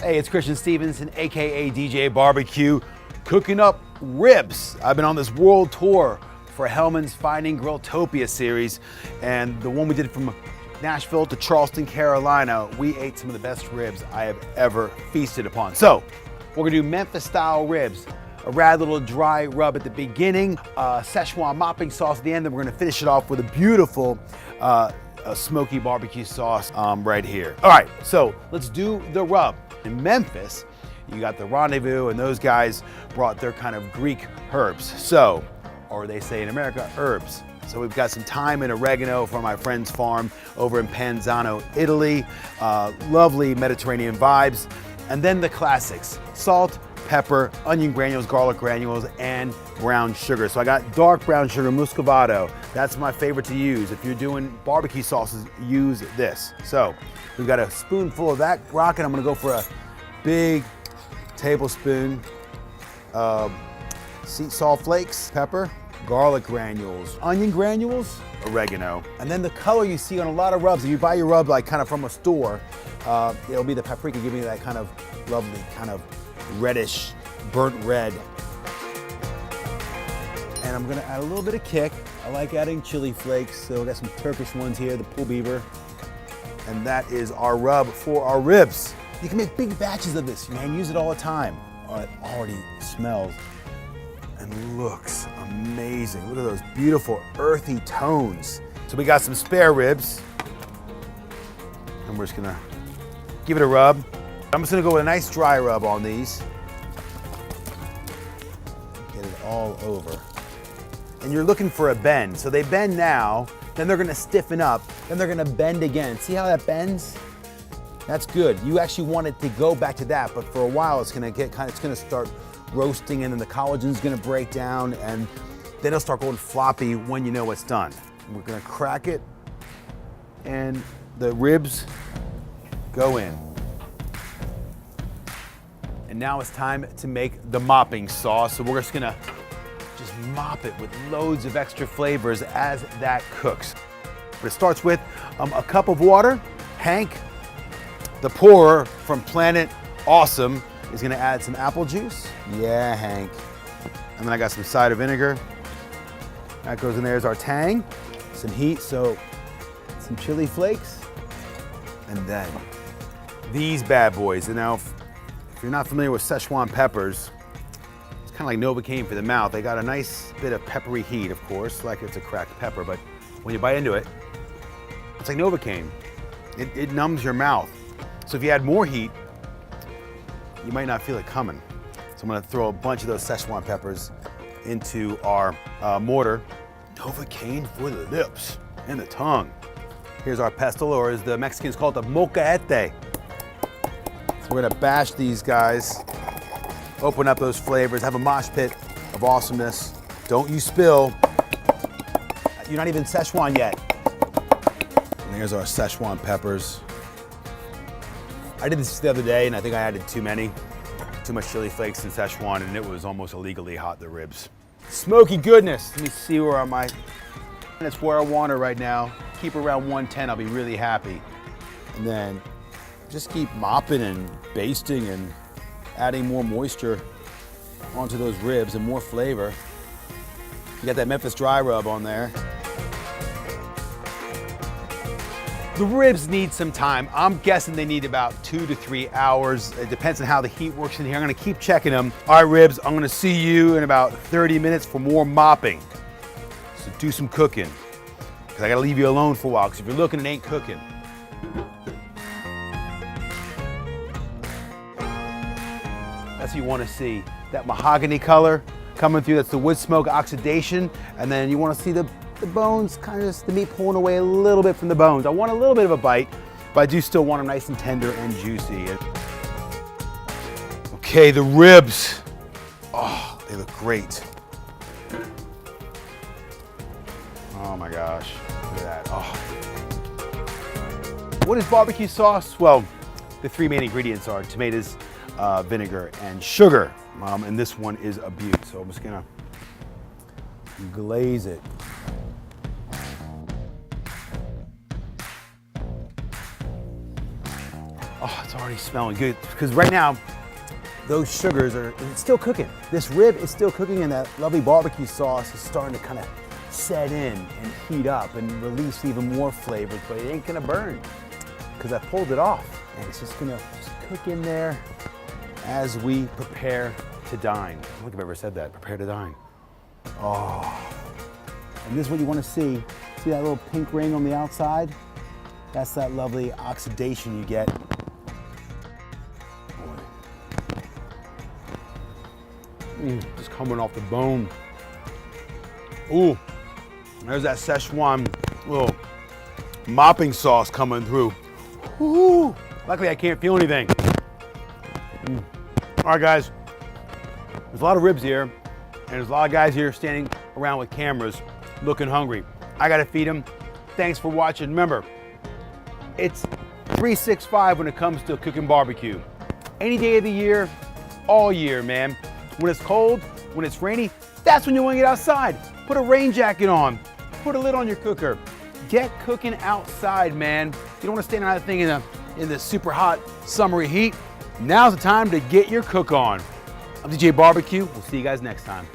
Hey, it's Christian Stevenson, AKA DJ BBQ, cooking up ribs. I've been on this world tour for Hellman's Finding Grilltopia series, and the one we did from Nashville to Charleston, Carolina, we ate some of the best ribs I have ever feasted upon. So, we're gonna do Memphis style ribs, a rad little dry rub at the beginning, Szechuan mopping sauce at the end, then we're gonna finish it off with a beautiful a smoky barbecue sauce right here. All right, so let's do the rub. In Memphis, you got the Rendezvous, and those guys brought their kind of Greek herbs. So, or they say in America, herbs. So we've got some thyme and oregano from my friend's farm over in Panzano, Italy. Lovely Mediterranean vibes. And then the classics, salt, pepper, onion granules, garlic granules, and brown sugar. So I got dark brown sugar, muscovado. That's my favorite to use. If you're doing barbecue sauces, use this. So we've got a spoonful of that rocket. I'm gonna go for a big tablespoon of sea salt flakes, pepper, garlic granules, onion granules, oregano. And then the color you see on a lot of rubs, if you buy your rub like kind of from a store, it'll be the paprika giving you that kind of lovely kind of reddish, burnt red. And I'm gonna add a little bit of kick. I like adding chili flakes, so I got some Turkish ones here, the pull beaver. And that is our rub for our ribs. You can make big batches of this, man. Use it all the time. Oh, it already smells and looks amazing. Look at those beautiful earthy tones. So we got some spare ribs, and we're just gonna give it a rub. I'm just gonna go with a nice dry rub on these. Get it all over. And you're looking for a bend. So they bend now, then they're gonna stiffen up, then they're gonna bend again. See how that bends? That's good. You actually want it to go back to that, but for a while it's gonna get it's gonna start roasting, and then the collagen's gonna break down, and then it'll start going floppy when you know it's done. We're gonna crack it, and the ribs go in. And now it's time to make the mopping sauce. So we're just gonna mop it with loads of extra flavors as that cooks. But it starts with a cup of water. Hank, the pourer from Planet Awesome, is gonna add some apple juice. Yeah, Hank. And then I got some cider vinegar. That goes in there as our tang. Some heat, so some chili flakes. And then these bad boys. And now, if you're not familiar with Szechuan peppers, it's kind of like Novocaine for the mouth. They got a nice bit of peppery heat, of course, like it's a cracked pepper, but when you bite into it, it's like Novocaine. It numbs your mouth. So if you add more heat, you might not feel it coming. So I'm gonna throw a bunch of those Szechuan peppers into our mortar. Novocaine for the lips and the tongue. Here's our pestle, or as the Mexicans call it, the molcajete. So we're gonna bash these guys, open up those flavors, have a mosh pit of awesomeness. Don't you spill. You're not even Szechuan yet. And there's our Szechuan peppers. I did this the other day, and I think I added too much chili flakes and Szechuan, and it was almost illegally hot, the ribs. Smoky goodness. Let me see where am I. That's where I want her right now. Keep her around 110, I'll be really happy. And then just keep mopping and basting and adding more moisture onto those ribs and more flavor. You got that Memphis dry rub on there. The ribs need some time. I'm guessing they need about 2 to 3 hours. It depends on how the heat works in here. I'm gonna keep checking them. All right, ribs, I'm gonna see you in about 30 minutes for more mopping. So do some cooking, because I gotta leave you alone for a while, because if you're looking, it ain't cooking. That's what you wanna see. That mahogany color coming through, that's the wood smoke oxidation. And then you wanna see the bones, kind of just the meat pulling away a little bit from the bones. I want a little bit of a bite, but I do still want them nice and tender and juicy. Okay, the ribs. Oh, they look great. Oh my gosh, look at that. Oh. What is barbecue sauce? Well, the three main ingredients are tomatoes, vinegar, and sugar. And this one is a beaut, so I'm just gonna glaze it. Oh, it's already smelling good because right now, those sugars it's still cooking. This rib is still cooking and that lovely barbecue sauce is starting to kind of set in and heat up and release even more flavors, but it ain't gonna burn because I pulled it off. And it's just gonna cook in there as we prepare to dine. I don't think I've ever said that, prepare to dine. Oh, and this is what you wanna see. See that little pink ring on the outside? That's that lovely oxidation you get. Just coming off the bone. Ooh, there's that Szechuan little mopping sauce coming through. Ooh, luckily I can't feel anything. All right, guys, there's a lot of ribs here, and there's a lot of guys here standing around with cameras looking hungry. I gotta feed them. Thanks for watching. Remember, it's 365 when it comes to cooking barbecue. Any day of the year, all year, man. When it's cold, when it's rainy, that's when you want to get outside. Put a rain jacket on. Put a lid on your cooker. Get cooking outside, man. You don't want to stand out that thing in the super hot summery heat. Now's the time to get your cook on. I'm DJ BBQ. We'll see you guys next time.